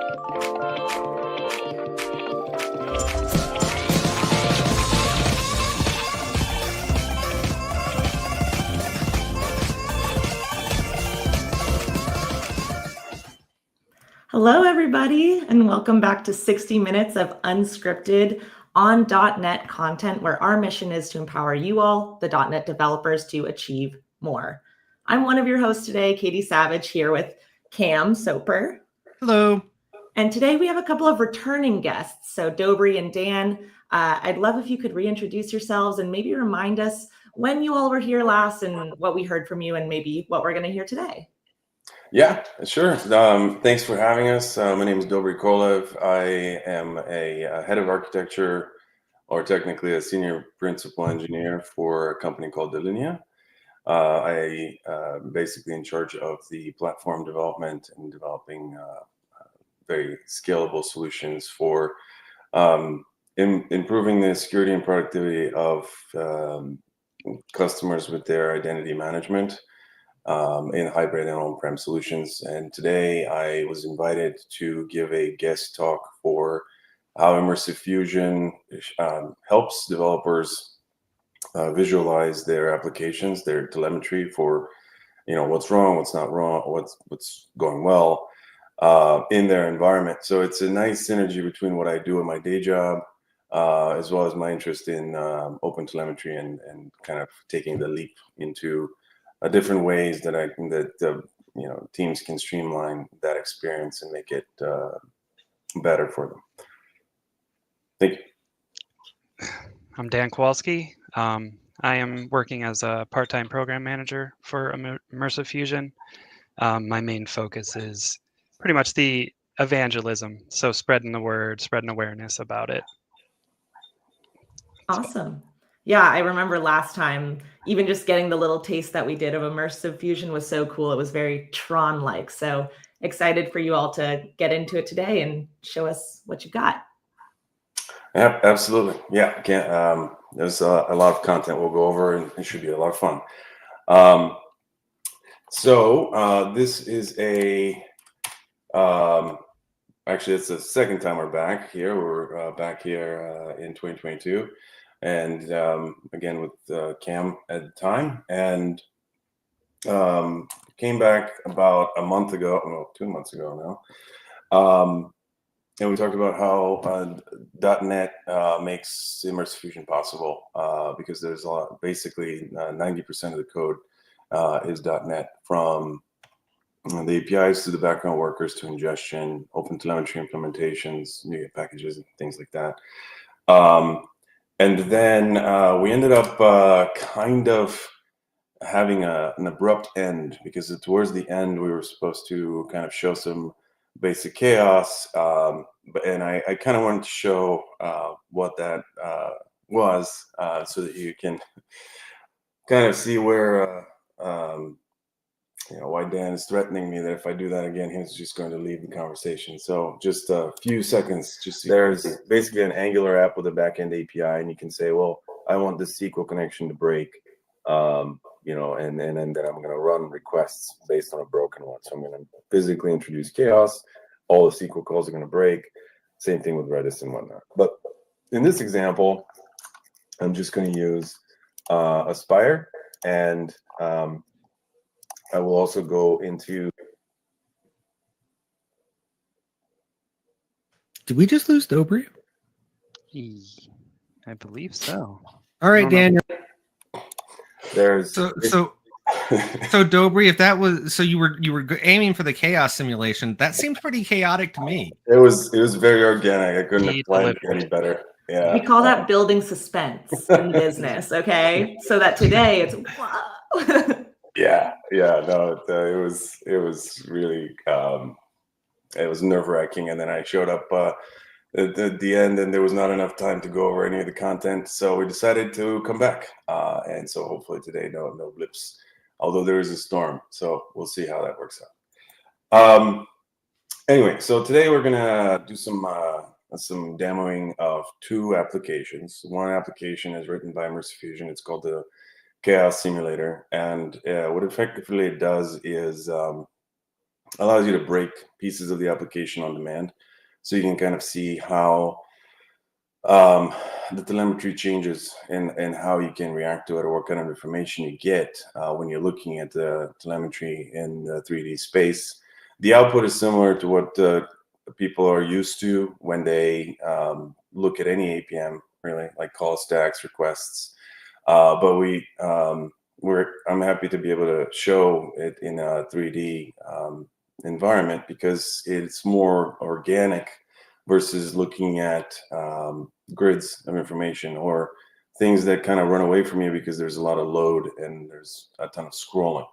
Hello, everybody, and welcome back to 60 minutes of unscripted on .NET content, where our mission is to empower you all, the .NET developers, to achieve more. I'm one of your hosts today, Katie Savage, here with Cam Soper. Hello. And today we have a couple of returning guests. So Dobri and Dan, I'd love if you could reintroduce yourselves and maybe remind us when you all were here last and what we heard from you and maybe what we're going to hear today. Yeah, sure. Thanks for having us. My name is Dobri Kolev. I am a head of architecture, or technically a senior principal engineer for a company called Delinea. I basically in charge of the platform development and developing very scalable solutions for improving the security and productivity of customers with their identity management. In hybrid and on-prem solutions. And today I was invited to give a guest talk for how Immersive Fusion helps developers visualize their applications, their telemetry for, what's wrong, what's not wrong, what's going well in their environment. So it's a nice synergy between what I do in my day job, as well as my interest in OpenTelemetry and kind of taking the leap into different ways that teams can streamline that experience and make it better for them. Thank you. I'm Dan Kowalski. I am working as a part-time program manager for Immersive Fusion. My main focus is pretty much the evangelism, so spreading the word, spreading awareness about it. Awesome. Yeah, I remember last time, even just getting the little taste that we did of Immersive Fusion was so cool. It was very Tron-like. So excited for you all to get into it today and show us what you got. Yeah, absolutely. Yeah, there's a lot of content we'll go over, and it should be a lot of fun. So this is actually, it's the second time we're back here. We're back here in 2022. And again with Cam at the time, and came back about a month ago, well, 2 months ago now, and we talked about how .NET makes Immersive Fusion possible because there's a lot, basically 90% of the code is .NET, from the APIs to the background workers to ingestion, OpenTelemetry implementations, new packages, and things like that. And then we ended up kind of having an abrupt end, because towards the end we were supposed to kind of show some basic chaos, and I kind of wanted to show what that was, so that you can kind of see where why Dan is threatening me that if I do that again, he's just going to leave the conversation. So just a few seconds. There's basically an Angular app with a backend API, and you can say, well, I want this SQL connection to break, and then I'm going to run requests based on a broken one. So I'm going to physically introduce chaos. All the SQL calls are going to break. Same thing with Redis and whatnot. But in this example, I'm just going to use Aspire, and I will also go into. Did we just lose Dobri? I believe so. All right, Daniel. There's so Dobri, if that was so, you were aiming for the chaos simulation. That seems pretty chaotic to me. It was very organic. I couldn't have planned any better. Yeah. We call that building suspense in business. Okay, so that today it's wow. Yeah, no, it was really it was nerve-wracking, and then I showed up at the end, and there was not enough time to go over any of the content, so we decided to come back, and so hopefully today no blips, although there is a storm, so we'll see how that works out. Anyway, so today we're gonna do some demoing of two applications. One application is written by Immersive Fusion. It's called the Chaos Simulator, and what effectively it does is allows you to break pieces of the application on demand. So you can kind of see how the telemetry changes and how you can react to it, or what kind of information you get when you're looking at the telemetry in the 3D space. The output is similar to what people are used to when they look at any APM, really, like call stacks, requests. But I'm happy to be able to show it in a 3D environment, because it's more organic versus looking at grids of information or things that kind of run away from you because there's a lot of load and there's a ton of scrolling.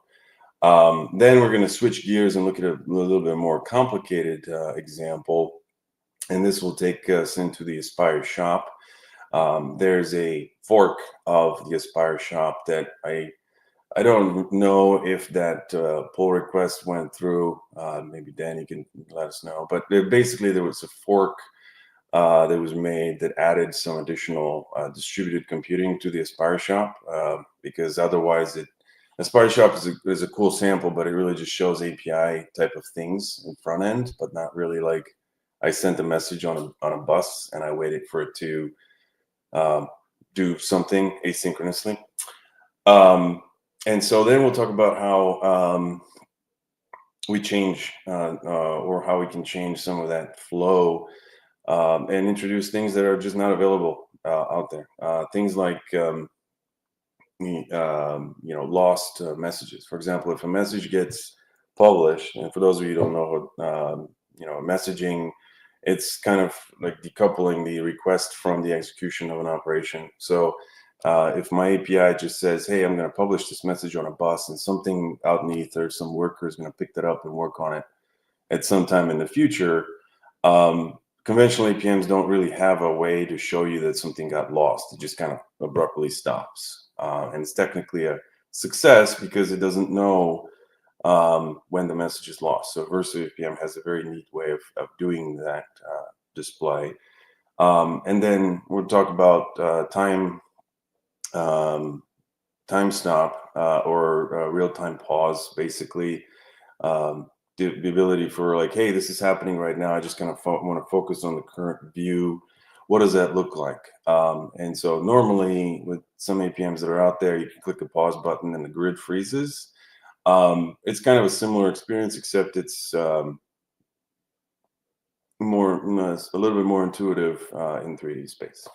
Then we're going to switch gears and look at a little bit more complicated example, and this will take us into the Aspire shop. There's a fork of the Aspire shop that I don't know if that pull request went through. Maybe Danny can let us know. But basically, there was a fork that was made that added some additional distributed computing to the Aspire shop, because otherwise, Aspire shop is a cool sample, but it really just shows API type of things in front end, but not really like I sent a message on a bus and I waited for it to do something asynchronously. And so then we'll talk about how we change or how we can change some of that flow and introduce things that are just not available out there. Things like lost messages. For example, if a message gets published, and for those of you who don't know, messaging, it's kind of like decoupling the request from the execution of an operation. So if my API just says, hey, I'm going to publish this message on a bus, and something out in the ether, some worker is going to pick that up and work on it at some time in the future, conventional APMs don't really have a way to show you that something got lost. It just kind of abruptly stops. And it's technically a success because it doesn't know when the message is lost. So Immersive APM has a very neat way of doing that display. And then we'll talk about time stop or real-time pause, basically. The ability for like, hey, this is happening right now. I just kind of want to focus on the current view. What does that look like? And so normally with some APMs that are out there, you can click the pause button and the grid freezes. It's kind of a similar experience, except it's a little bit more intuitive in 3D space.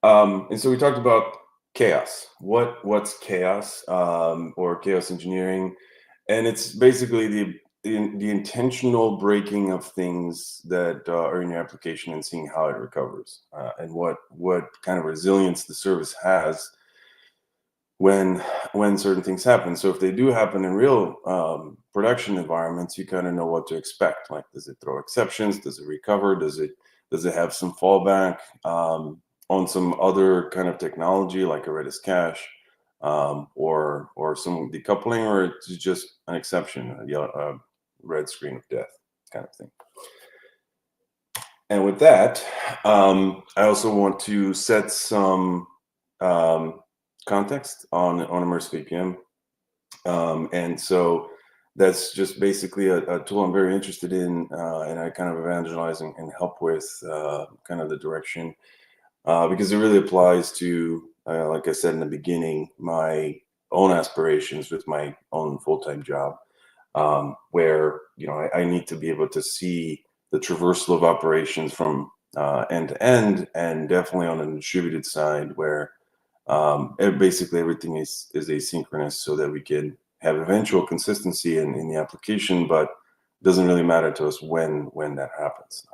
And so we talked about chaos. What's chaos or chaos engineering? And it's basically the intentional breaking of things that are in your application and seeing how it recovers and what kind of resilience the service has when certain things happen. So if they do happen in real production environments, you kind of know what to expect. Like, does it throw exceptions? Does it recover? Does it have some fallback on some other kind of technology like a Redis cache? Or some decoupling, or it's just an exception, a red screen of death kind of thing. And with that, I also want to set some context on Immersive APM. And so that's just basically a tool I'm very interested in, and I kind of evangelize and help with kind of the direction, because it really applies to, like I said in the beginning, my own aspirations with my own full-time job, where I need to be able to see the traversal of operations from end to end, and definitely on a distributed side where basically everything is asynchronous, so that we can have eventual consistency in the application, but it doesn't really matter to us when that happens.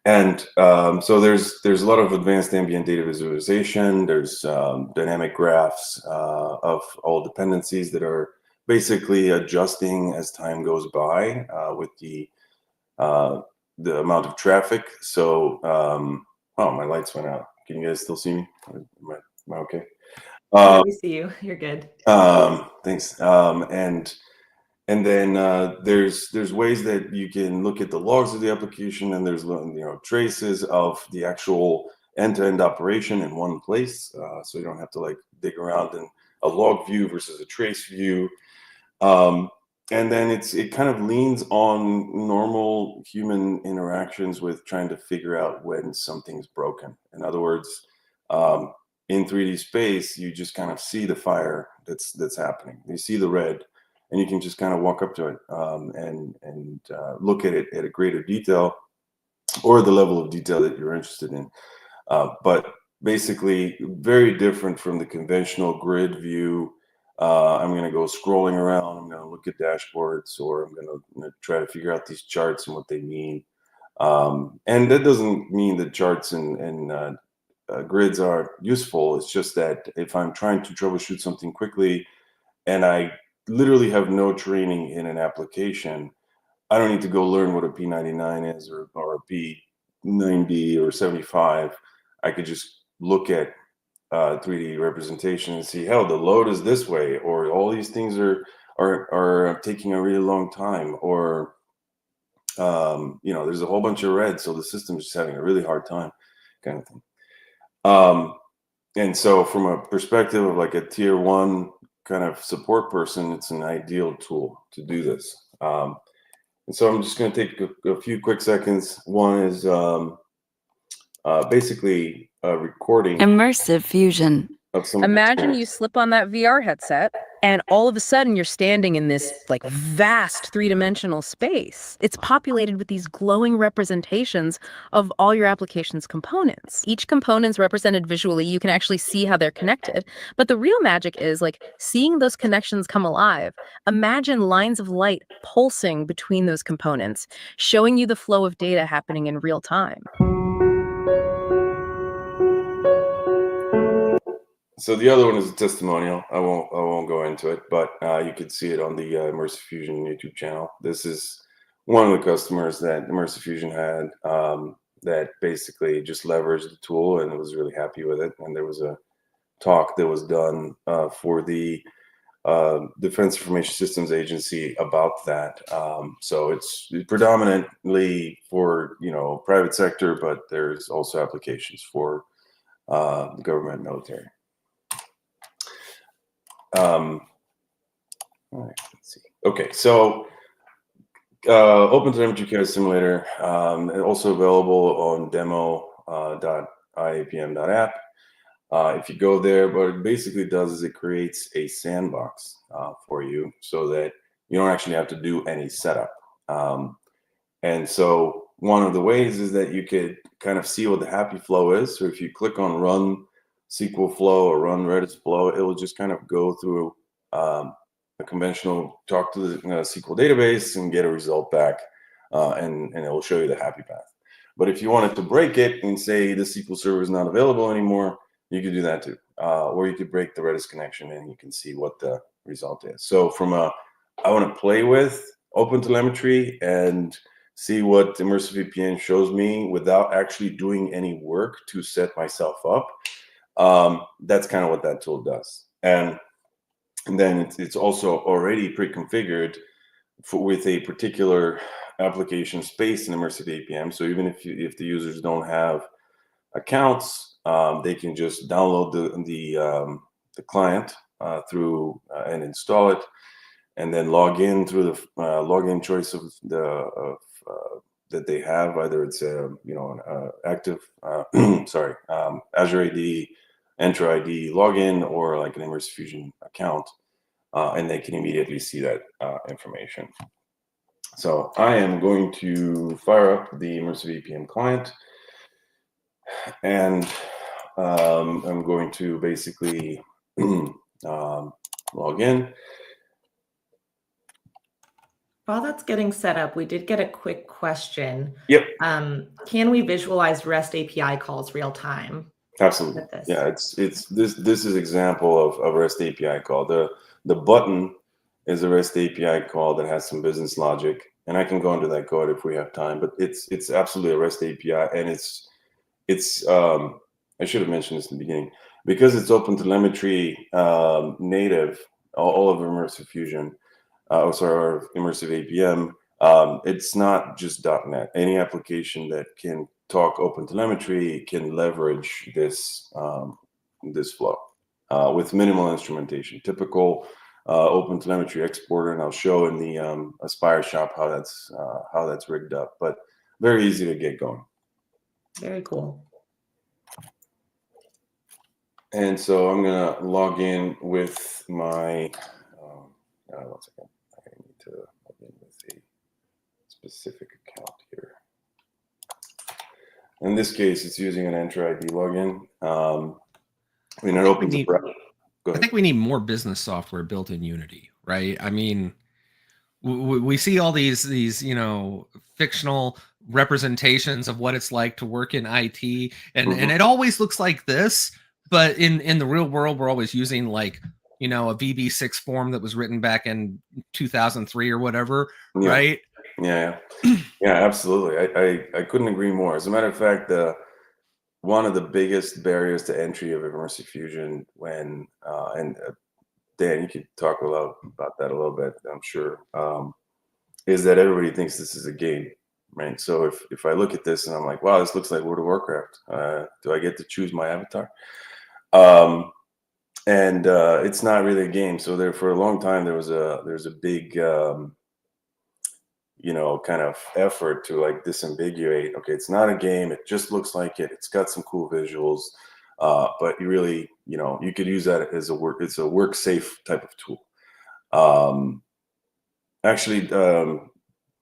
And so there's a lot of advanced ambient data visualization. There's dynamic graphs of all dependencies that are basically adjusting as time goes by with the amount of traffic. So, oh, my lights went out. Can you guys still see me? Am I okay? Yeah, we see you. You're good. Thanks. And then there's ways that you can look at the logs of the application, and there's traces of the actual end-to-end operation in one place, so you don't have to like dig around in a log view versus a trace view. And then it kind of leans on normal human interactions with trying to figure out when something's broken. In other words, in 3D space, you just kind of see the fire that's happening. You see the red, and you can just kind of walk up to it and look at it at a greater detail, or the level of detail that you're interested in. But basically, very different from the conventional grid view. I'm going to go scrolling around. I'm going to look at dashboards, or I'm going to try to figure out these charts and what they mean. And that doesn't mean that charts and grids are useful. It's just that if I'm trying to troubleshoot something quickly and I literally have no training in an application, I don't need to go learn what a P99 is or a P90 or 75. I could just look at 3D representation and see, hell, the load is this way, or all these things are taking a really long time, or there's a whole bunch of red, so the system is just having a really hard time, kind of thing. And so from a perspective of like a tier 1 kind of support person, it's an ideal tool to do this. And so I'm just going to take a few quick seconds. One is basically a recording. Immersive Fusion. Imagine you slip on that VR headset and all of a sudden you're standing in this like vast 3-dimensional space. It's populated with these glowing representations of all your application's components. Each component's represented visually. You can actually see how they're connected. But the real magic is like seeing those connections come alive. Imagine lines of light pulsing between those components, showing you the flow of data happening in real time. So the other one is a testimonial. I won't go into it, but you can see it on the Immersive Fusion YouTube channel. This is one of the customers that Immersive Fusion had that basically just leveraged the tool and was really happy with it. And there was a talk that was done for the Defense Information Systems Agency about that. So it's predominantly for private sector, but there's also applications for the government, military. All right, let's see. Okay, so OpenTelemetry Chaos Simulator, also available on demo.iapm.app. If you go there, what it basically does is it creates a sandbox for you so that you don't actually have to do any setup. And so one of the ways is that you could kind of see what the happy flow is. So if you click on run SQL flow or run Redis flow, it will just kind of go through a conventional talk to the SQL database and get a result back, and it will show you the happy path. But if you wanted to break it and say the SQL server is not available anymore, you could do that too. Or you could break the Redis connection and you can see what the result is. So from I want to play with OpenTelemetry and see what Immersive APM shows me without actually doing any work to set myself up. That's kind of what that tool does. And then it's also already pre-configured with a particular application space in Immersive APM. So even if the users don't have accounts, they can just download the client through and install it, and then log in through the login choice of that they have. Either it's active Azure AD, Entra ID login, or like an Immersive Fusion account, and they can immediately see that information. So I am going to fire up the Immersive APM client, and I'm going to basically log in. While that's getting set up, we did get a quick question. Yep. Can we visualize REST API calls real time? Absolutely. Yeah, this is example of a REST API call. The button is a REST API call that has some business logic, and I can go into that code if we have time. But it's absolutely a REST API, and it's I should have mentioned this in the beginning, because it's OpenTelemetry native, all of Immersive Fusion, or Immersive APM. It's not just .NET. Any application that can talk OpenTelemetry can leverage this this flow with minimal instrumentation. Typical OpenTelemetry exporter, and I'll show in the Aspire shop how that's rigged up. But very easy to get going. Very cool. And so I'm gonna log in with my. One second. I need to log in with a specific account here. In this case, it's using an Enter ID login. I mean, it opens up. Go ahead. I think we need more business software built in Unity, right? I mean, we see all these fictional representations of what it's like to work in IT, and it always looks like this, but in the real world, we're always using like a VB6 form that was written back in 2003 or whatever, right? Yeah, absolutely. I couldn't agree more. As a matter of fact, one of the biggest barriers to entry of Immersive Fusion and Dan, you could talk about that a little bit, I'm sure, is that everybody thinks this is a game, right? So if I look at this and I'm like, wow, this looks like World of Warcraft, do I get to choose my avatar? And it's not really a game. So there, for a long time, there's a big kind of effort to like disambiguate. Okay, it's not a game. It just looks like it. It's got some cool visuals, but you really, you could use that as it's a work safe type of tool. Actually, Dan,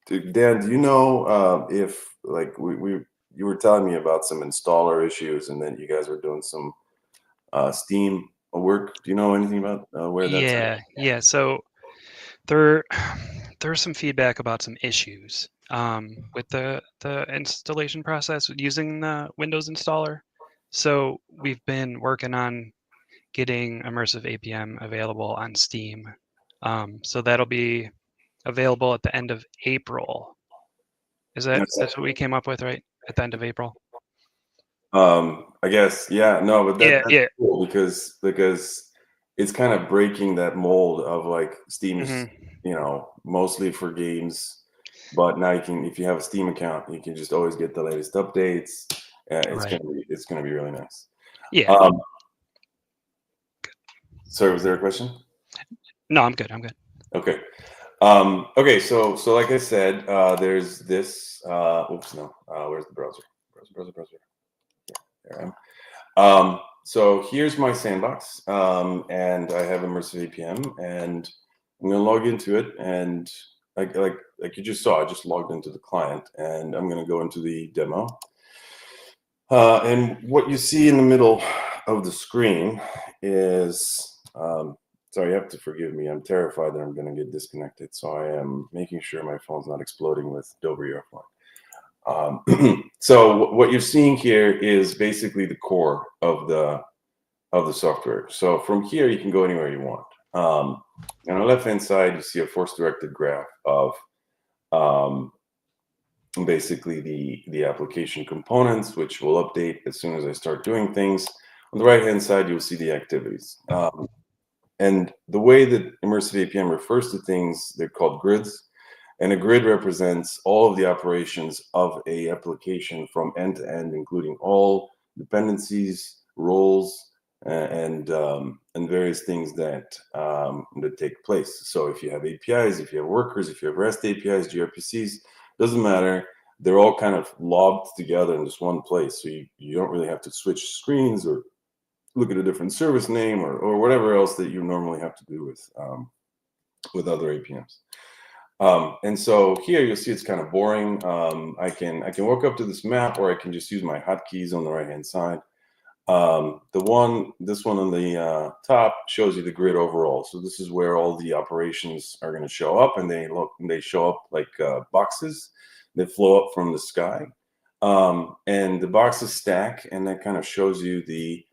do you know if like you were telling me about some installer issues, and then you guys were doing some Steam work? Do you know anything about where that's at? Yeah. So there's some feedback about some issues with the installation process using the Windows installer. So we've been working on getting Immersive APM available on Steam. So that'll be available at the end of April. That's what we came up with, right? At the end of April. I guess, yeah, no, but that's Yeah. cool because it's kind of breaking that mold of like Steam's, mostly for games, but now you can, if you have a Steam account, you can just always get the latest updates. It's gonna be really nice. Yeah. Sorry, was there a question? No, I'm good. Okay. Okay, so like I said, there's this. Oops, no. Where's the browser? Browser. There I am. So here's my sandbox, and I have Immersive APM, and I'm gonna log into it, and like you just saw, I just logged into the client, and I'm gonna go into the demo. And what you see in the middle of the screen is. Sorry, you have to forgive me. I'm terrified that I'm going to get disconnected, so I am making sure my phone's not exploding with Dobri offline. So what you're seeing here is basically the core of the software. So from here, you can go anywhere you want. And on the left-hand side, you see a force-directed graph of basically the application components, which will update as soon as I start doing things. On the right-hand side, you'll see the activities. And the way that Immersive APM refers to things, they're called grids. And a grid represents all of the operations of a application from end to end, including all dependencies, roles, and various things that take place. So if you have APIs, if you have workers, if you have REST APIs, gRPCs, doesn't matter. They're all kind of lobbed together in this one place. So you don't really have to switch screens or look at a different service name or whatever else that you normally have to do with other APMs. And so here you'll see it's kind of boring. I can walk up to this map, or I can just use my hotkeys on the right-hand side. This one on the top shows you the grid overall. So this is where all the operations are going to show up, and they show up like boxes that flow up from the sky. And the boxes stack, and that kind of shows you the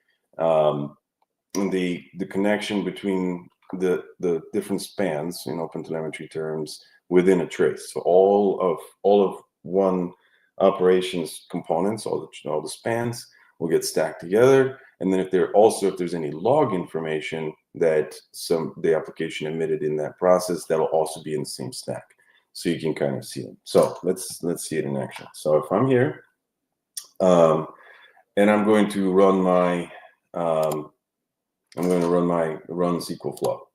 connection between the different spans in OpenTelemetry terms within a trace. So all of one operation's components, all the spans will get stacked together. And then if there's any log information that the application emitted in that process, that'll also be in the same stack. So you can kind of see them. So let's see it in action. So if I'm here, and I'm going to run my run SQL flow.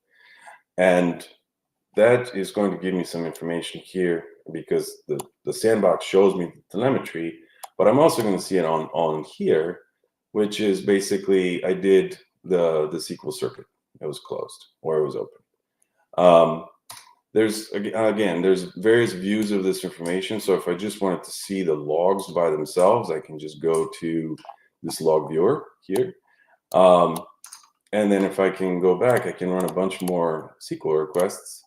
And that is going to give me some information here because the sandbox shows me the telemetry, but I'm also going to see it on here, which is basically I did the SQL circuit. It was closed or it was open. There's various views of this information. So if I just wanted to see the logs by themselves, I can just go to this log viewer here. And then if I can go back, I can run a bunch more SQL requests,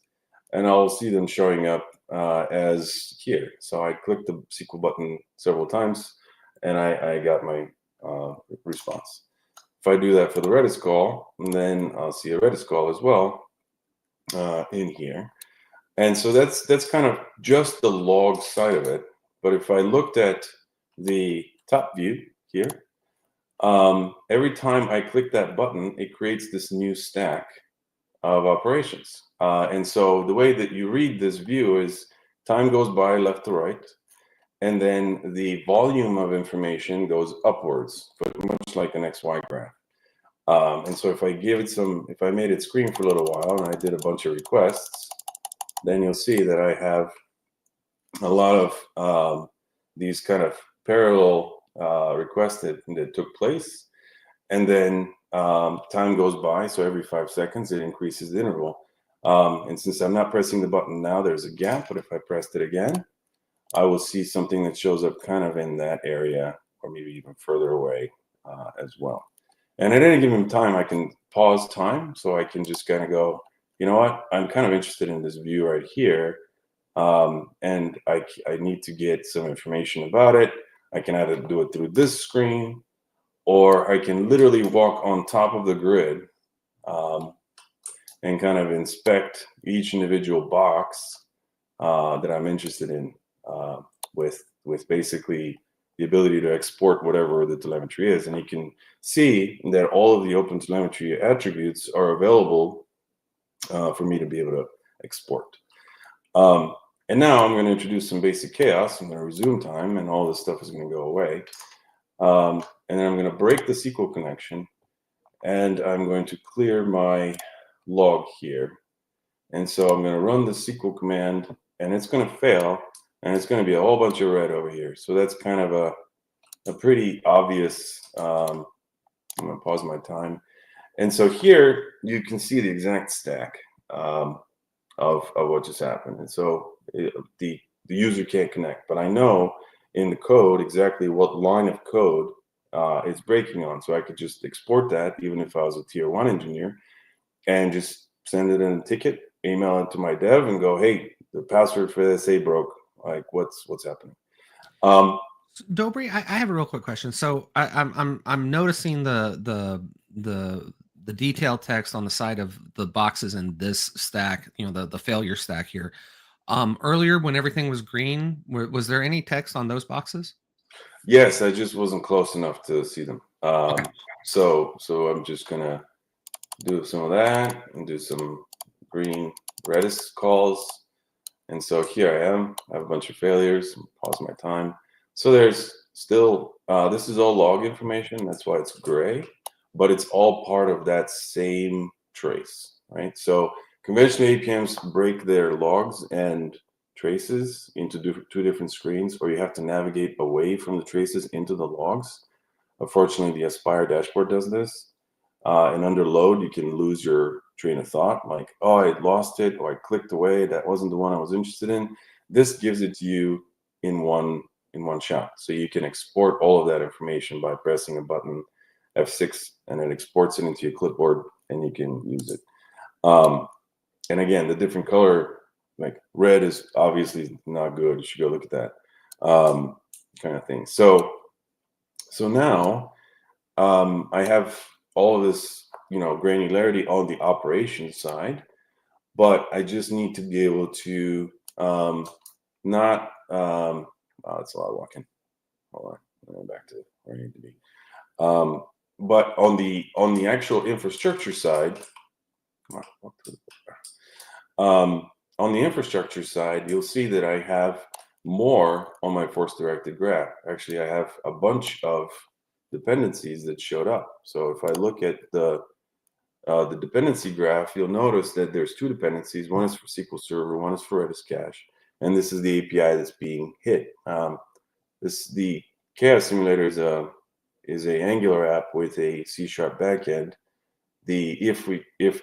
and I'll see them showing up as here. So I clicked the SQL button several times, and I got my response. If I do that for the Redis call, then I'll see a Redis call as well in here. And so that's kind of just the log side of it. But if I looked at the top view here, every time I click that button, it creates this new stack of operations. And so the way that you read this view is time goes by left to right, and then the volume of information goes upwards, but much like an XY graph. And so if I made it screen for a little while and I did a bunch of requests, then you'll see that I have a lot of these kind of parallel requests that took place. And then time goes by, so every 5 seconds it increases the interval. And since I'm not pressing the button now, there's a gap, but if I pressed it again, I will see something that shows up kind of in that area, or maybe even further away as well. And at any given time, I can pause time, so I can just kind of go, you know what, I'm kind of interested in this view right here, and I need to get some information about it. I can either do it through this screen, or I can literally walk on top of the grid and kind of inspect each individual box that I'm interested in with basically the ability to export whatever the telemetry is. And you can see that all of the OpenTelemetry attributes are available for me to be able to export. And now I'm going to introduce some basic chaos. I'm going to resume time, and all this stuff is going to go away. And then I'm going to break the SQL connection, and I'm going to clear my log here. And so I'm going to run the SQL command, and it's going to fail, and it's going to be a whole bunch of red over here. So that's kind of a pretty obvious, I'm going to pause my time. And so here you can see the exact stack of what just happened. And so the user can't connect, but I know in the code exactly what line of code it's breaking on. So I could just export that, even if I was a tier 1 engineer, and just send it in a ticket, email it to my dev, and go, hey, the password for this broke. Like, what's happening? Dobri, I have a real quick question. So I'm noticing the detailed text on the side of the boxes in this stack, the failure stack here. Earlier when everything was green, was there any text on those boxes? Yes, I just wasn't close enough to see them. Okay. So I'm just gonna do some of that and do some green Redis calls. And so here I am. I have a bunch of failures. Pause my time. So there's still, this is all log information. That's why it's gray, but it's all part of that same trace, right? So conventional APMs break their logs and traces into two different screens, or you have to navigate away from the traces into the logs. Unfortunately, the Aspire dashboard does this. And under load, you can lose your train of thought, like, oh, I lost it, or I clicked away, that wasn't the one I was interested in. This gives it to you in one shot. So you can export all of that information by pressing a button, F6, and it exports it into your clipboard, and you can use it. And again, the different color, like red is obviously not good. You should go look at that kind of thing. So now I have all of this, granularity on the operations side, but I just need to be able to not. It's a lot of walking. Hold on, I'm going back to where I need to be. But on the actual infrastructure side, on the infrastructure side, you'll see that I have more on my force-directed graph. Actually, I have a bunch of dependencies that showed up. So if I look at the the dependency graph, you'll notice that there's two dependencies. One is for SQL Server, one is for Redis Cache, and this is the API that's being hit. The Chaos Simulator is a Angular app with a C# backend. If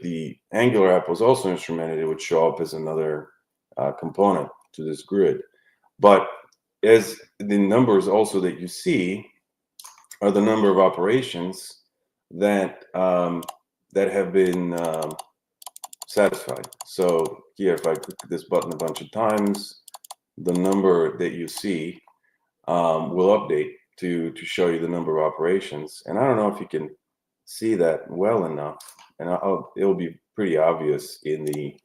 the Angular app was also instrumented, it would show up as another component to this grid. But as the numbers also that you see are the number of operations that that have been satisfied. So here, if I click this button a bunch of times, the number that you see will update to show you the number of operations. And I don't know if you can see that well enough, and it'll be pretty obvious in the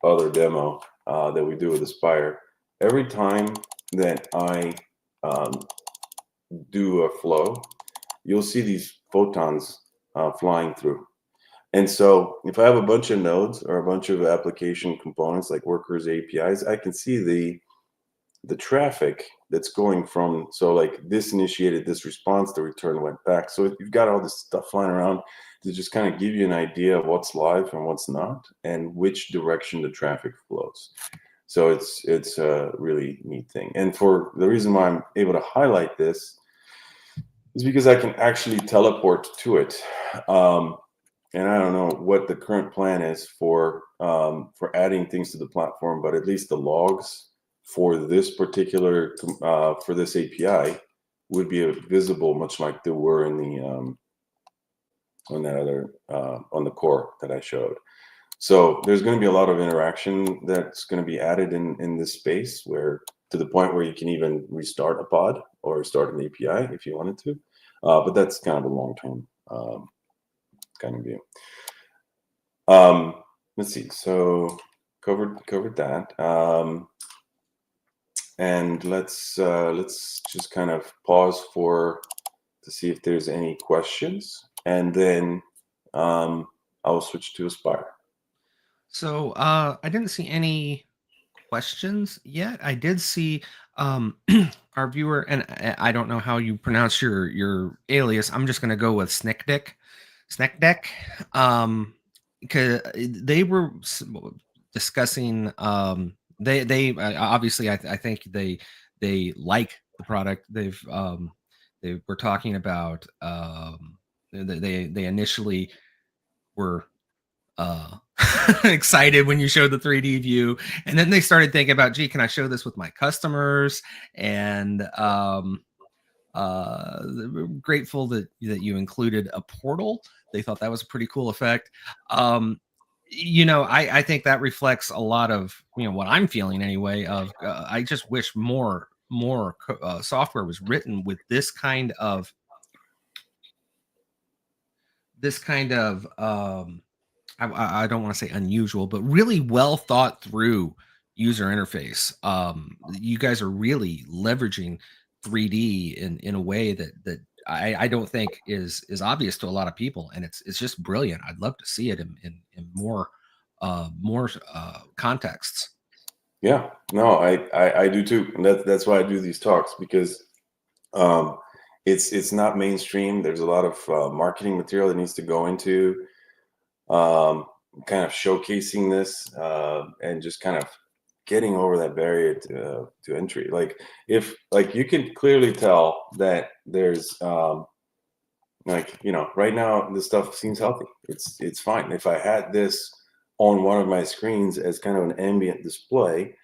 other demo that we do with Aspire. Every time that I do a flow, you'll see these photons flying through. And so if I have a bunch of nodes or a bunch of application components like workers, APIs, I can see the traffic that's going from, so like this initiated this response, the return went back. So you've got all this stuff flying around to just kind of give you an idea of what's live and what's not, and which direction the traffic flows. So it's a really neat thing. And for the reason why I'm able to highlight this is because I can actually teleport to it. And I don't know what the current plan is for adding things to the platform, but at least the logs for this particular for this API would be visible, much like they were in the on that other on the core that I showed. So there's going to be a lot of interaction that's going to be added in this space, where to the point where you can even restart a pod or start an API if you wanted to. But that's kind of a long-term kind of view. Let's see. So covered that. And let's just kind of pause to see if there's any questions, and then I'll switch to Aspire. So I didn't see any questions yet. I did see our viewer, and I don't know how you pronounce your alias. I'm just going to go with Sneckdeck, because they were discussing. They obviously I think they like the product. They were talking about they initially were excited when you showed the 3D view, and then they started thinking about, gee, can I show this with my customers? And grateful that you included a portal. They thought that was a pretty cool effect. I think that reflects a lot of what I'm feeling anyway. Of I just wish more software was written with this kind of I don't want to say unusual, but really well thought through user interface. You guys are really leveraging 3D in a way that I don't think is obvious to a lot of people, and it's just brilliant. I'd love to see it in more contexts. Yeah, no, I do too, and that's why I do these talks, because it's not mainstream. There's a lot of marketing material that needs to go into kind of showcasing this and just kind of getting over that barrier to entry. Like if you can clearly tell that there's right now this stuff seems healthy. It's fine. If I had this on one of my screens as kind of an ambient display,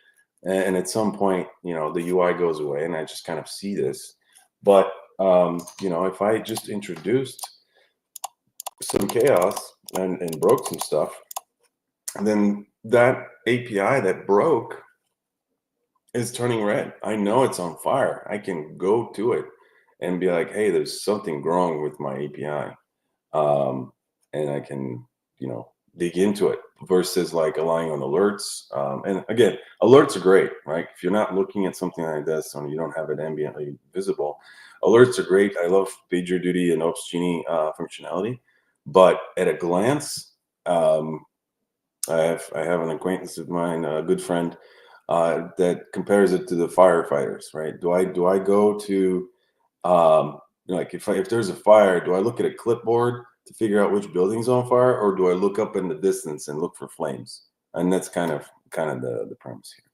and at some point the UI goes away and I just kind of see this, but if I just introduced some chaos and broke some stuff, and then that API that broke is turning red. I know it's on fire. I can go to it and be like, hey, there's something wrong with my API. And I can, dig into it, versus like relying on alerts. And again, alerts are great, right? If you're not looking at something like this and you don't have it ambiently visible, alerts are great. I love PagerDuty and Opsgenie functionality. But at a glance, I have an acquaintance of mine, a good friend, that compares it to the firefighters. Right? Do I go to if there's a fire, do I look at a clipboard to figure out which building's on fire, or do I look up in the distance and look for flames? And that's kind of the premise here.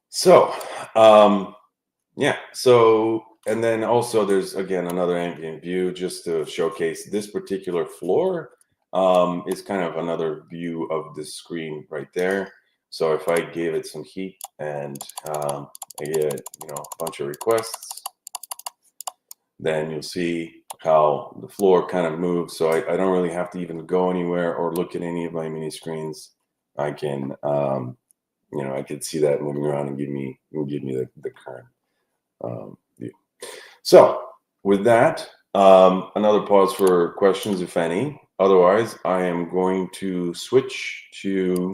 So, yeah. So, and then also there's, again, another ambient view just to showcase this particular floor. Is kind of another view of the screen right there. So if I gave it some heat and I get, a bunch of requests, then you'll see how the floor kind of moves. So I don't really have to even go anywhere or look at any of my mini screens. I can, I can see that moving around and give me the current view. So with that, another pause for questions, if any. Otherwise, I am going to switch to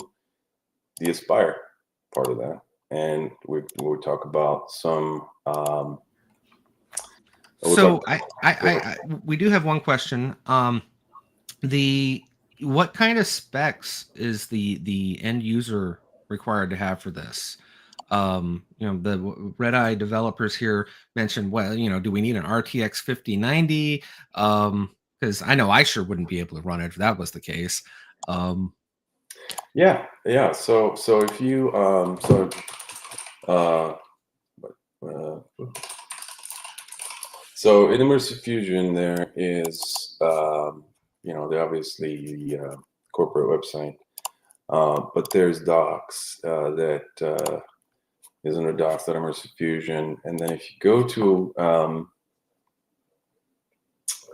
the Aspire part of that, and we'll talk about some. So we do have one question. What kind of specs is the end user required to have for this? The Red Eye developers here mentioned, well, do we need an RTX 5090? Because I know I sure wouldn't be able to run it if that was the case. Yeah. So if you so in Immersive Fusion there is they're obviously the corporate website, but there's docs that is under docs.immersive fusion, and then if you go to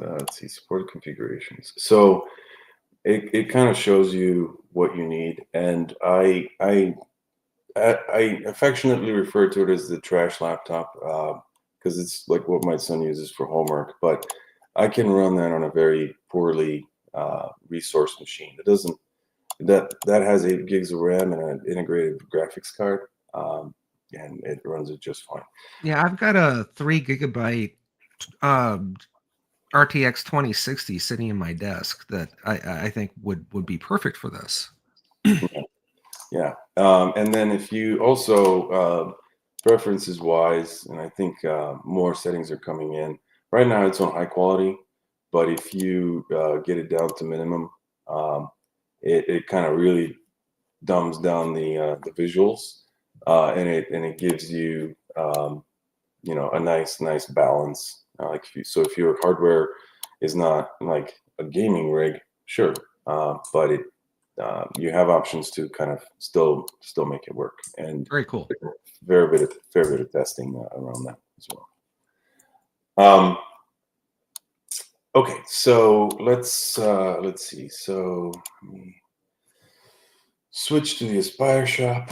let's see, supported configurations. So it kind of shows you what you need, and I affectionately refer to it as the trash laptop because it's like what my son uses for homework. But I can run that on a very poorly resourced machine. It doesn't. That has 8 gigs of RAM and an integrated graphics card, and it runs it just fine. Yeah, I've got a 3 gigabyte RTX 2060 sitting in my desk that I think would be perfect for this. Yeah. And then if you also preferences wise, and I think more settings are coming in. Right now it's on high quality, but if you get it down to minimum, it kind of really dumbs down the visuals, and it gives you a nice balance. If your hardware is not like a gaming rig, sure, but you have options to kind of still make it work, and very cool. Fair bit of testing around that as well. Okay, so let's see. So let me switch to the Aspire shop.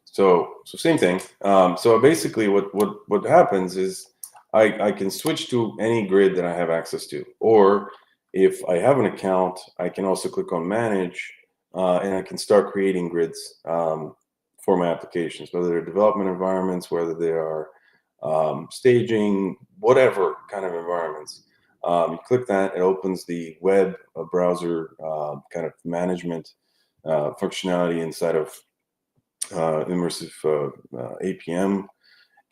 So same thing. So basically what happens is I can switch to any grid that I have access to, or if I have an account, I can also click on manage, and I can start creating grids for my applications, whether they're development environments, whether they are staging, whatever kind of environments. You click that, it opens the web browser kind of management functionality inside of Immersive APM,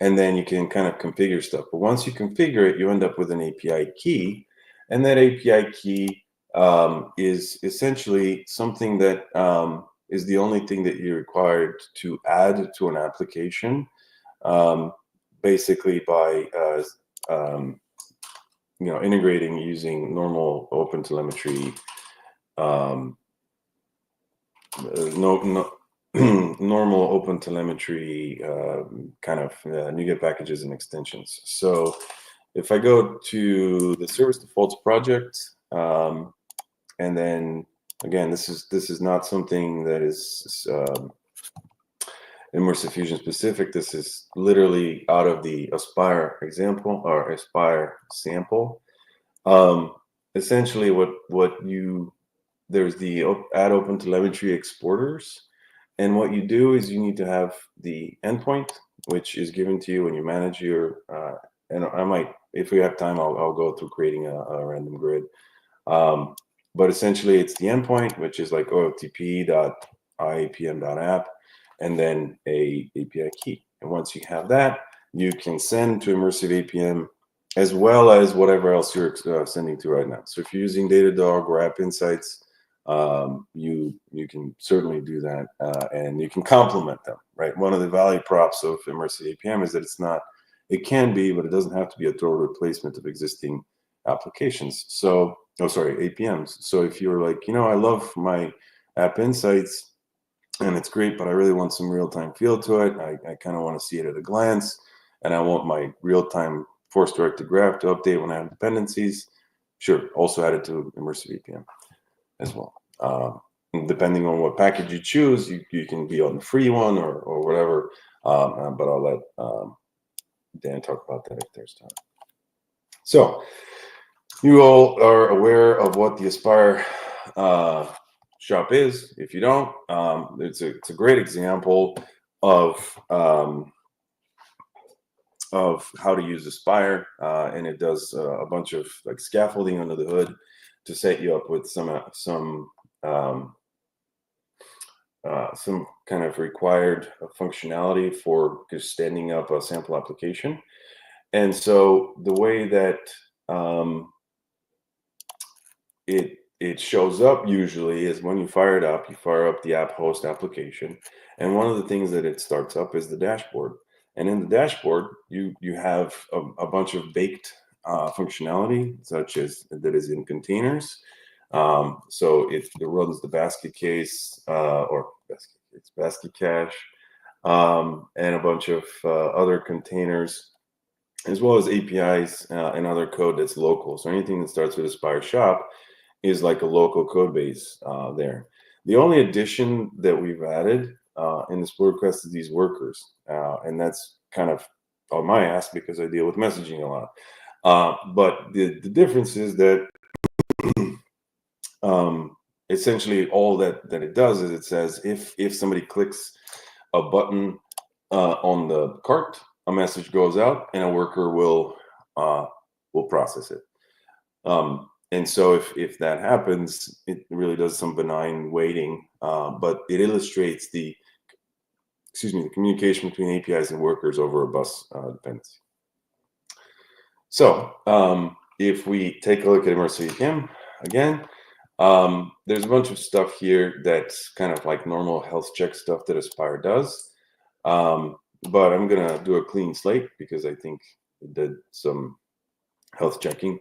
and then you can kind of configure stuff. But once you configure it, you end up with an API key, and that API key is essentially something that is the only thing that you're required to add to an application, basically by integrating using normal OpenTelemetry. Normal OpenTelemetry kind of NuGet packages and extensions. So if I go to the service defaults project, and then again, this is not something that is Immersive Fusion specific. This is literally out of the Aspire example or Aspire sample. Essentially, there's the add OpenTelemetry exporters. And what you do is you need to have the endpoint, which is given to you when you manage your and I might, if we have time, I'll go through creating a random grid. But essentially, it's the endpoint, which is like OLTP.IAPM.app, and then a API key. And once you have that, you can send to Immersive APM as well as whatever else you're sending to right now. So if you're using Datadog or App Insights, you can certainly do that, and you can complement them, right? One of the value props of Immersive APM is that it can be, but it doesn't have to be a total replacement of existing applications. So, APMs. So if you're like, I love my App Insights and it's great, but I really want some real-time feel to it. I kind of want to see it at a glance, and I want my real-time force-directed graph to update when I have dependencies. Sure, also add it to Immersive APM as well. Depending on what package you choose, you can be on the free one or whatever. But I'll let Dan talk about that if there's time. So you all are aware of what the Aspire shop is. If you don't, it's a great example of how to use Aspire, and it does a bunch of like scaffolding under the hood to set you up with some kind of required functionality for just standing up a sample application. And so the way that it shows up usually is when you fire it up, you fire up the app host application, and one of the things that it starts up is the dashboard. And in the dashboard, you have a bunch of baked functionality, such as that is in containers. So it runs the basket case basket cache, and a bunch of other containers, as well as APIs and other code that's local. So anything that starts with Aspire Shop is like a local code base there. The only addition that we've added in this pull request is these workers, and that's kind of on my ass because I deal with messaging a lot. But the difference is that essentially all that it does is it says if somebody clicks a button on the cart, a message goes out and a worker will process it. And so if that happens, it really does some benign waiting, but it illustrates the communication between APIs and workers over a bus dependency. So if we take a look at Immersive APM again, there's a bunch of stuff here that's kind of like normal health check stuff that Aspire does. But I'm going to do a clean slate because I think it did some health checking.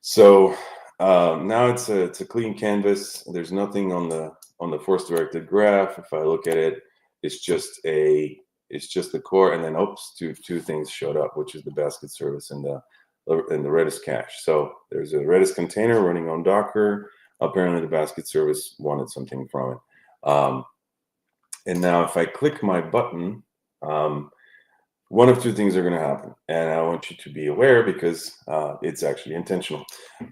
So now it's a clean canvas. There's nothing on the force directed graph. If I look at it, it's just the core, and then two things showed up, which is the basket service and the Redis cache. So there's a Redis container running on Docker. Apparently the basket service wanted something from it. And now if I click my button, one of two things are going to happen, and I want you to be aware because it's actually intentional.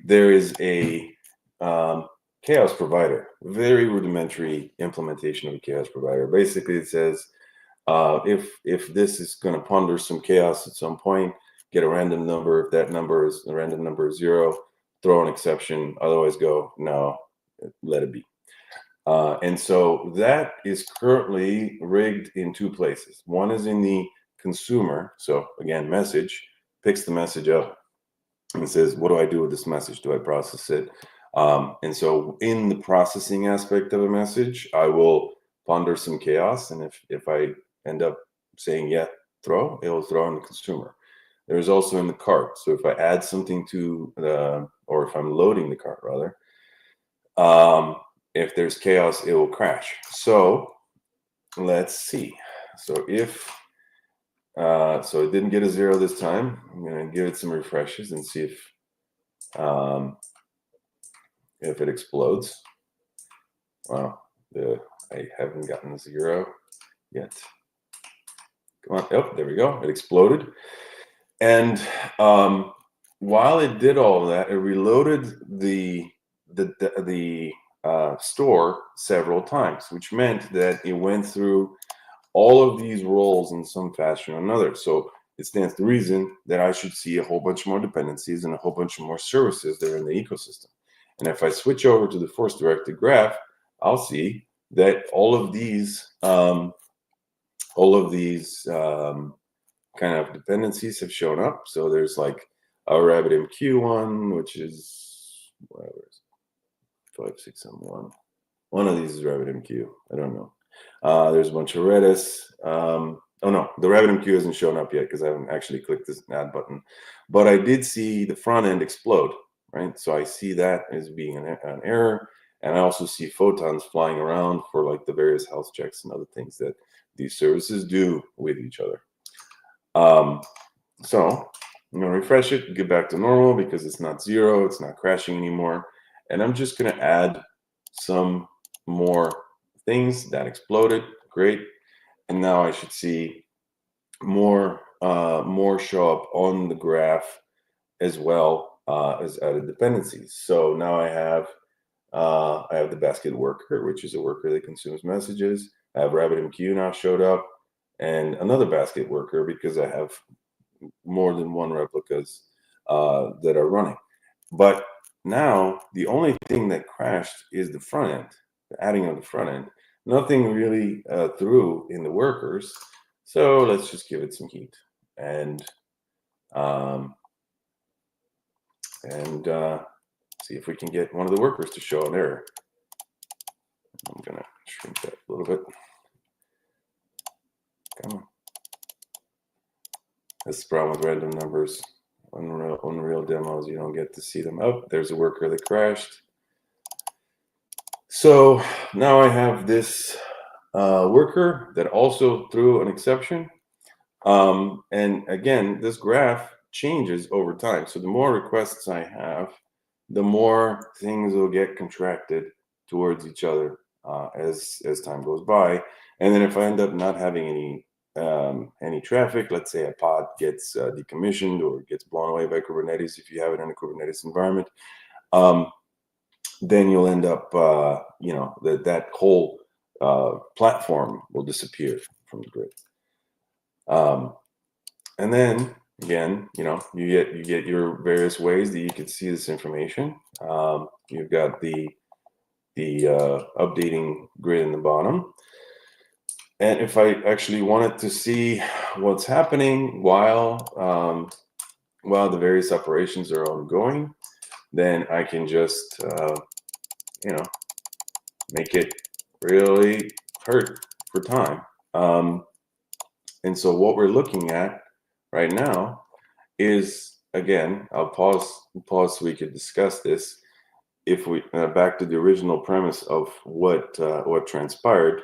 There is a chaos provider, very rudimentary implementation of a chaos provider. Basically, it says if this is going to ponder some chaos at some point, get a random number. If the random number is 0, throw an exception. Otherwise, go no, let it be. And so that is currently rigged in two places. One is in the consumer. So again, message picks the message up and says, what do I do with this message? Do I process it? And so in the processing aspect of a message, I will ponder some chaos. And if I end up saying, yeah, throw, it'll throw in the consumer. There's also in the cart. So if I add something to or if I'm loading the cart rather, if there's chaos, it will crash. So let's see. So if so it didn't get a 0 this time. I'm going to give it some refreshes and see if it explodes. Wow, I haven't gotten a 0 yet. Come on, oh, there we go. It exploded. And while it did all of that, it reloaded the store several times, which meant that it went through all of these roles in some fashion or another. So it stands to reason that I should see a whole bunch more dependencies and a whole bunch more services that are in the ecosystem. And if I switch over to the force-directed graph, I'll see that all of these kind of dependencies have shown up. So there's like a RabbitMQ one, which is, whatever, 5671. One of these is RabbitMQ. I don't know. There's a bunch of Redis. Oh no, the RabbitMQ hasn't shown up yet because I haven't actually clicked this add button. But I did see the front end explode, right? So I see that as being an error. And I also see photons flying around for like the various health checks and other things that these services do with each other. So I'm going to refresh it, get back to normal because it's not zero, it's not crashing anymore. And I'm just going to add some more things that exploded. Great. And now I should see more show up on the graph as well as added dependencies. So now I have the basket worker, which is a worker that consumes messages. I have RabbitMQ now showed up, and another basket worker because I have more than one replicas that are running. But now the only thing that crashed is the front end, the adding of the front end. Nothing really through in the workers. So let's just give it some heat and see if we can get one of the workers to show an error. I'm gonna shrink that a little bit. Come on. That's the problem with random numbers. Unreal demos, you don't get to see them. Oh, there's a worker that crashed. So now I have this worker that also threw an exception. And again, this graph changes over time. So the more requests I have, the more things will get contracted towards each other as time goes by. And then if I end up not having any traffic, let's say a pod gets decommissioned or gets blown away by Kubernetes, if you have it in a Kubernetes environment, then you'll end up, that whole platform will disappear from the grid. And then again, you get your various ways that you can see this information. You've got the updating grid in the bottom. And if I actually wanted to see what's happening while the various operations are ongoing, then I can just make it really hurt for time. And so what we're looking at right now is, again, I'll pause so we could discuss this. If we back to the original premise of what transpired,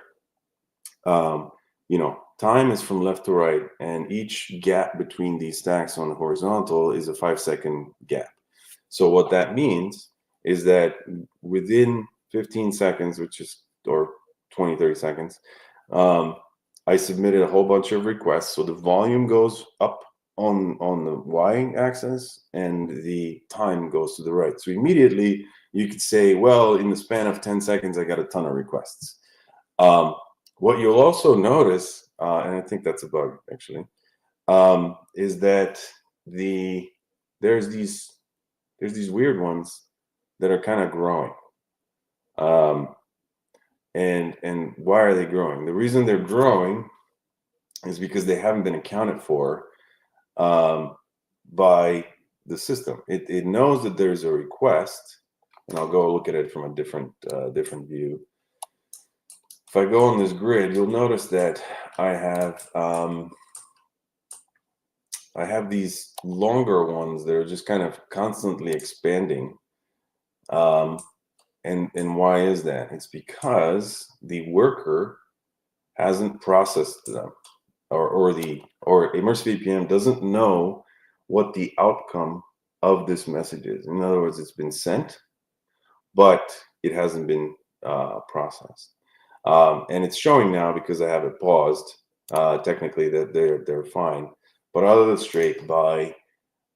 time is from left to right, and each gap between these stacks on the horizontal is a 5-second gap. So what that means is that within 15 seconds, or 20, 30 seconds, I submitted a whole bunch of requests. So the volume goes up on the y-axis and the time goes to the right. So immediately you could say, well, in the span of 10 seconds, I got a ton of requests. What you'll also notice, and I think that's a bug actually, is that there's these weird ones that are kind of growing. And why are they growing? The reason they're growing is because they haven't been accounted for by the system. It knows that there's a request, and I'll go look at it from a different view. If I go on this grid, you'll notice that I have these longer ones that are just kind of constantly expanding. And why is that? It's because the worker hasn't processed them, or Immersive APM doesn't know what the outcome of this message is. In other words, it's been sent, but it hasn't been processed. And it's showing now because I have it paused. Technically, that they're fine, but I'll illustrate by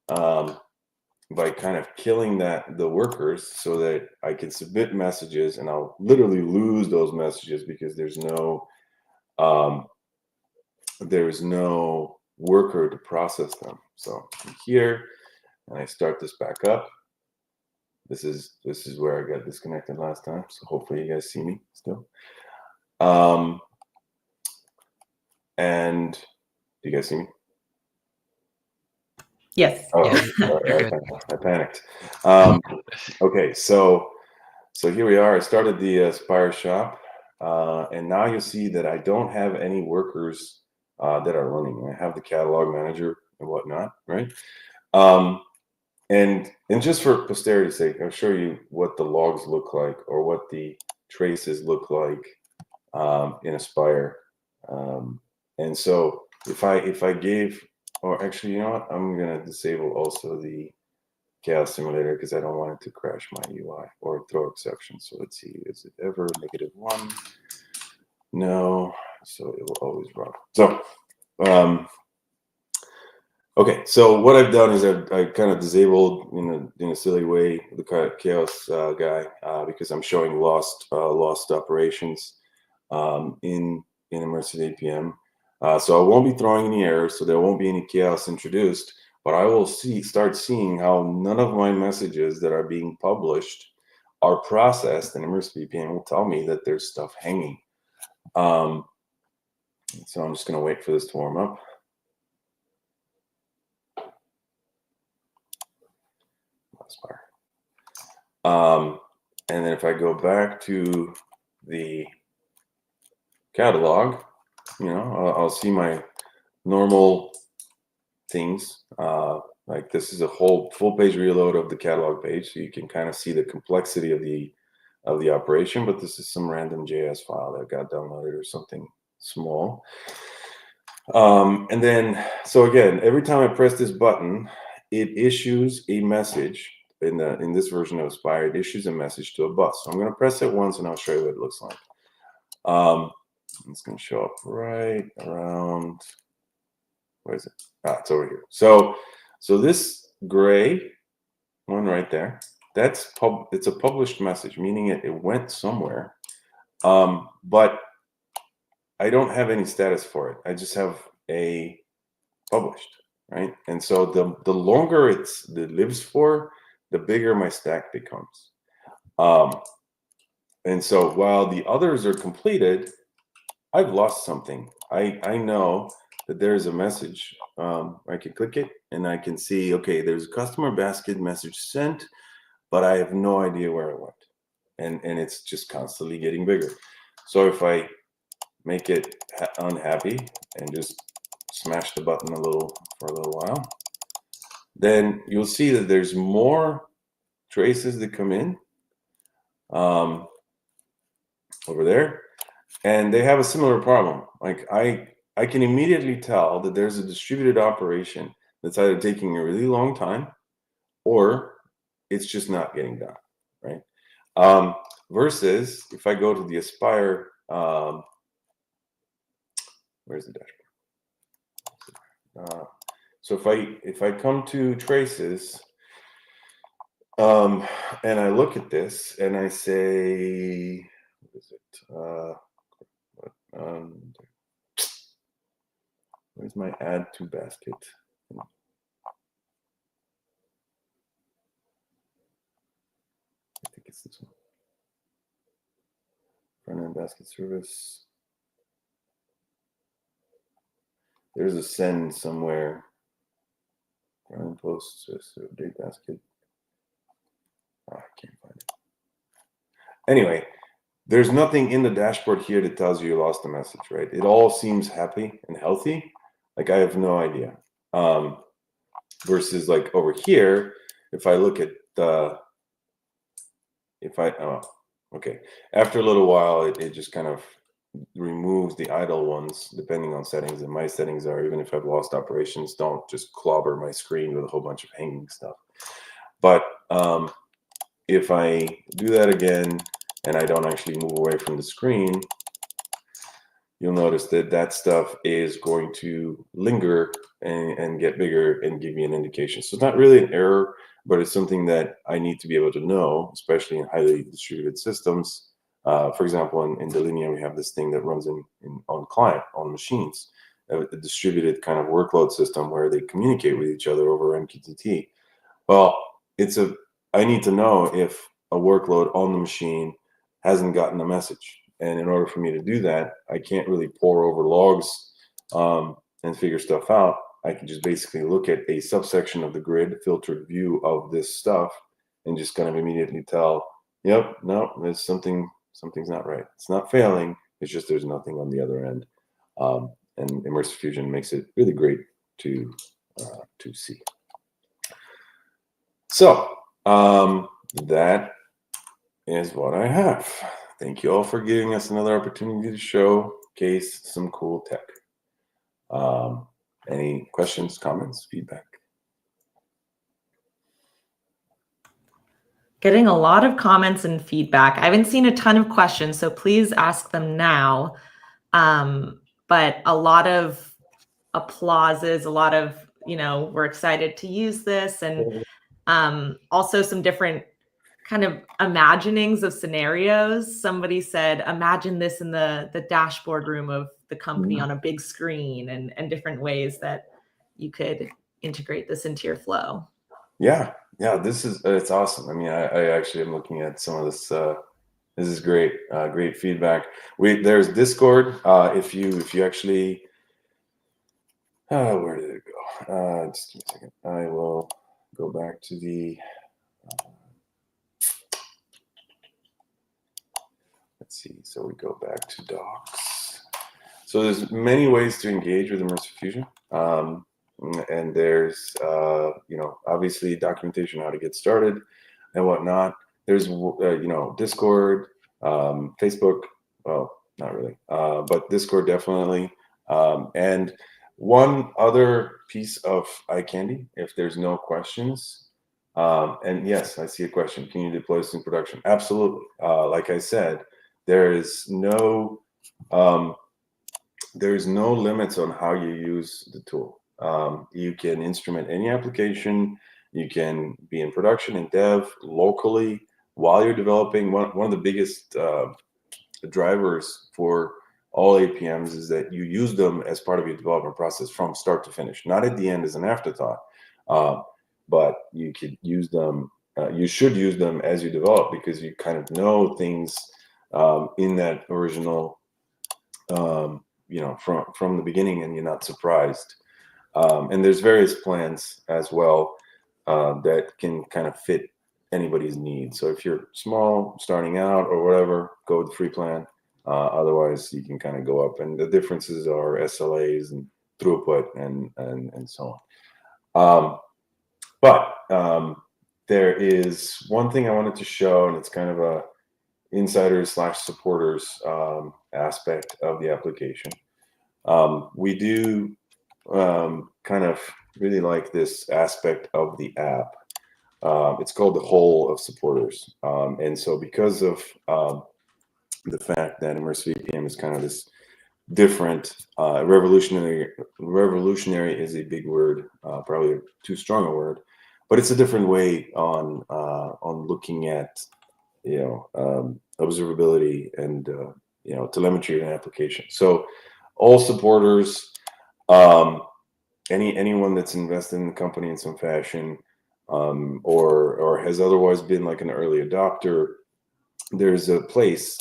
kind of killing the workers so that I can submit messages, and I'll literally lose those messages because there's no worker to process them. So I'm here, and I start this back up. This is where I got disconnected last time. So hopefully you guys see me still. And do you guys see me? Yes. Oh, Yeah, you're good. I panicked. Okay, so here we are. I started the Aspire shop, and now you see that I don't have any workers that are running. I have the catalog manager and whatnot, right? And just for posterity's sake, I'll show you what the logs look like or what the traces look like in Aspire. And so if I gave, or actually, you know what? I'm gonna disable also the chaos simulator because I don't want it to crash my UI or throw exceptions. So let's see, is it ever -1? No, so it will always run. So okay, so what I've done is I kind of disabled in a silly way the chaos guy because I'm showing lost operations in Immersive APM. So I won't be throwing any errors, so there won't be any chaos introduced. But I will start seeing how none of my messages that are being published are processed, and Immersive APM will tell me that there's stuff hanging. So I'm just going to wait for this to warm up. And then if I go back to the catalog, I'll see my normal things. Like this is a whole full page reload of the catalog page, so you can kind of see the complexity of the operation. But this is some random JS file that got downloaded or something small. And then, so again, every time I press this button, it issues a message. In this version of Aspire, it issues a message to a bus. So I'm going to press it once, and I'll show you what it looks like. It's going to show up right around. Where is it? It's over here. So this gray one right there, it's a published message, meaning it went somewhere. But I don't have any status for it. I just have a published, right? And so the longer it lives for, the bigger my stack becomes. And so while the others are completed, I've lost something. I know that there's a message. I can click it and I can see, okay, there's a customer basket message sent, but I have no idea where it went. And it's just constantly getting bigger. So if I make it unhappy and just smash the button for a little while, then you'll see that there's more traces that come in over there, and they have a similar problem. Like I can immediately tell that there's a distributed operation that's either taking a really long time or it's just not getting done, right? Versus if I go to the Aspire, where's the dashboard? So if I come to traces, and I look at this and I say, what is it? Where's my add to basket? I think it's this one. Front end basket service. There's a send somewhere. Front end post, date basket. I can't find it. Anyway, there's nothing in the dashboard here that tells you lost a message, right? It all seems happy and healthy. Like I have no idea. Versus like over here, if I look at okay. After a little while, it just kind of removes the idle ones depending on settings. And my settings are, even if I've lost operations, don't just clobber my screen with a whole bunch of hanging stuff. But if I do that again and I don't actually move away from the screen, you'll notice that stuff is going to linger and get bigger and give me an indication. So it's not really an error, but it's something that I need to be able to know, especially in highly distributed systems. For example, in Delinea, we have this thing that runs on client, on machines. a distributed kind of workload system where they communicate with each other over MQTT. Well, I need to know if a workload on the machine hasn't gotten a message. And in order for me to do that, I can't really pore over logs and figure stuff out. I can just basically look at a subsection of the grid, filtered view of this stuff, and just kind of immediately tell, yep, no, there's something's not right. It's not failing. It's just there's nothing on the other end. And Immersive Fusion makes it really great to see. So that is what I have. Thank you all for giving us another opportunity to showcase some cool tech. Any questions, comments, feedback? Getting a lot of comments and feedback. I haven't seen a ton of questions, so please ask them now. But a lot of applauses, a lot of, we're excited to use this, and also some different kind of imaginings of scenarios. Somebody said, imagine this in the dashboard room of the company on a big screen, and different ways that you could integrate this into your flow. Yeah, it's awesome. I mean, I actually am looking at some of this. This is great, great feedback. There's Discord. If you actually, where did it go? Just give me a second. I will go back to the. Let's see. So we go back to docs. So there's many ways to engage with Immersive Fusion. And there's, obviously documentation, how to get started and whatnot. There's, Discord, Facebook, well, not really, but Discord definitely. And one other piece of eye candy, if there's no questions, and yes, I see a question. Can you deploy this in production? Absolutely. Like I said, there's no limits on how you use the tool. You can instrument any application. You can be in production, in dev, locally, while you're developing. One of the biggest drivers for all APMs is that you use them as part of your development process from start to finish, not at the end as an afterthought. But you could use them, you should use them as you develop, because you kind of know things in that original, from the beginning, and you're not surprised. And there's various plans as well that can kind of fit anybody's needs. So if you're small, starting out or whatever, go with the free plan. Otherwise, you can kind of go up, and the differences are SLAs and throughput and so on. But there is one thing I wanted to show, and it's kind of a insiders/supporters aspect of the application. We do kind of really like this aspect of the app. It's called the whole of supporters. And so because of the fact that Immersive APM is kind of this different, revolutionary is a big word, probably too strong a word, but it's a different way on looking at, observability and, telemetry and application. So all supporters, anyone that's invested in the company in some fashion, or has otherwise been like an early adopter, there's a place,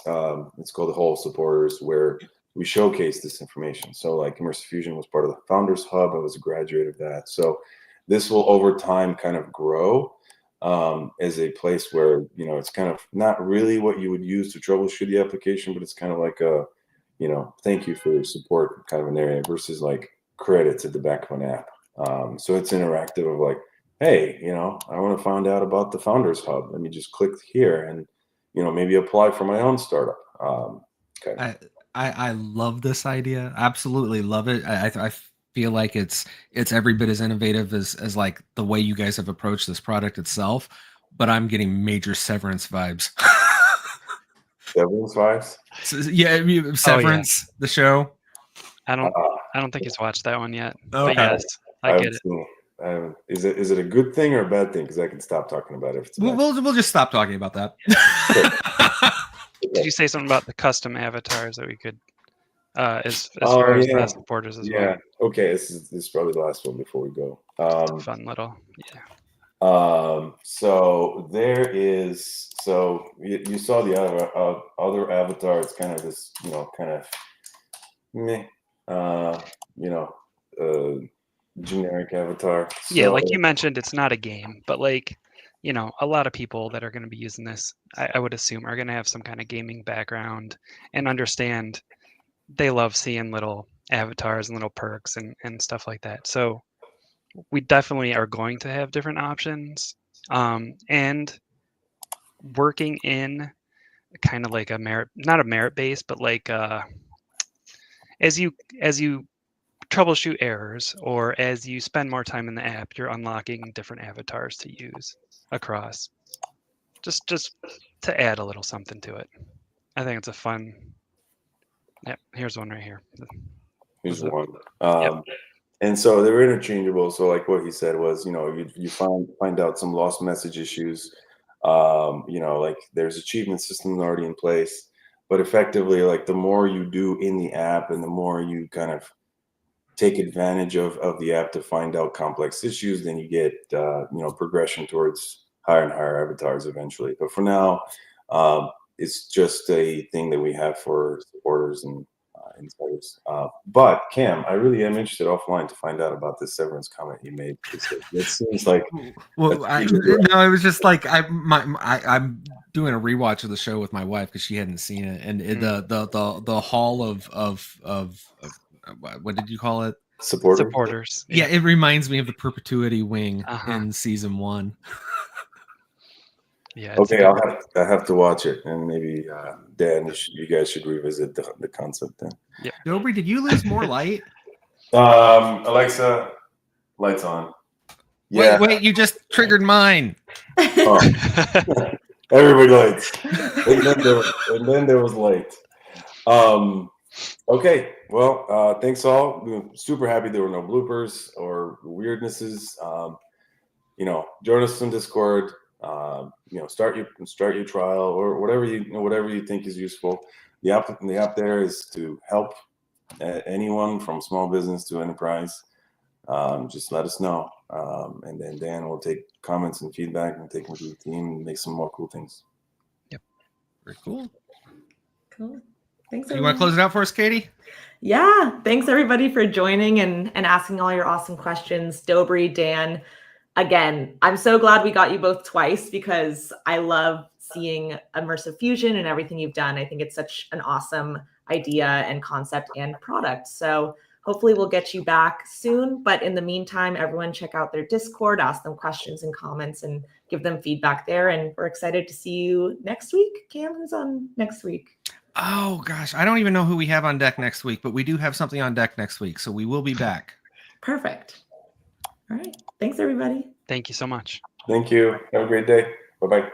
it's called the Hall of Supporters, where we showcase this information. So like Immersive Fusion was part of the Founders Hub. I was a graduate of that. So this will over time kind of grow as a place where, it's kind of not really what you would use to troubleshoot the application, but it's kind of like a, thank you for your support kind of an area, versus like credits at the back of an app. So it's interactive of like, hey, I want to find out about the Founders Hub. Let me just click here and, maybe apply for my own startup. Okay. I love this idea. Absolutely love it. I feel like it's every bit as innovative as like the way you guys have approached this product itself, but I'm getting major Severance vibes. Severance vibes? So, yeah, Severance, the show. I don't think he's watched that one yet. Okay. But yes, I get it. Is it a good thing or a bad thing? Because I can stop talking about it if it's we'll just stop talking about that. Did you say something about the custom avatars that we could as far as the supporters as well. Yeah. Okay. This is probably the last one before we go. Fun little. Yeah. So there is. So you saw the other avatar. It's kind of this, kind of meh, generic avatar. Yeah, like So- you mentioned, it's not a game, but like, a lot of people that are going to be using this, I would assume, are going to have some kind of gaming background and understand they love seeing little avatars and little perks and stuff like that. So we definitely are going to have different options. And working in kind of like a merit, not a merit base, but like as you troubleshoot errors, or as you spend more time in the app, you're unlocking different avatars to use across, just to add a little something to it. I think it's a fun. Yep, here's one right here. Here's Was it- one. Yep. And so they're interchangeable. So like what he said was, you find out some lost message issues. Like there's achievement systems already in place, but effectively, like the more you do in the app and the more you kind of take advantage of the app to find out complex issues, then you get progression towards higher and higher avatars eventually. But for now, it's just a thing that we have for supporters and insiders. But Cam, I really am interested offline to find out about this severance comment you made. It seems like Well, it was just like I'm doing a rewatch of the show with my wife because she hadn't seen it, and the hall of what did you call it? Supporters. Yeah, it reminds me of the Perpetuity Wing Uh-huh. in season 1. Yeah. Okay, I have to watch it, and maybe Dan, you guys should revisit the concept then. Yeah. Dobri, did you lose more light? Alexa, lights on. Yeah. Wait, you just triggered mine. Oh. Everybody lights. And then there was light. Okay. Well, thanks all. We're super happy there were no bloopers or weirdnesses. Join us on Discord. Start your trial or whatever you think is useful. The app there is to help anyone from small business to enterprise. Just let us know, and then Dan will take comments and feedback and take them to the team and make some more cool things. Yep. Very cool. Cool. Thanks. So you want to close it out for us, Katie? Yeah. Thanks everybody for joining and asking all your awesome questions. Dobri, Dan, again, I'm so glad we got you both twice because I love seeing Immersive Fusion and everything you've done. I think it's such an awesome idea and concept and product. So hopefully we'll get you back soon. But in the meantime, everyone check out their Discord, ask them questions and comments and give them feedback there. And we're excited to see you next week. Cam, who's on next week? Oh gosh, I don't even know who we have on deck next week, but we do have something on deck next week. So we will be back. Perfect. All right. Thanks, everybody. Thank you so much. Thank you. Have a great day. Bye-bye.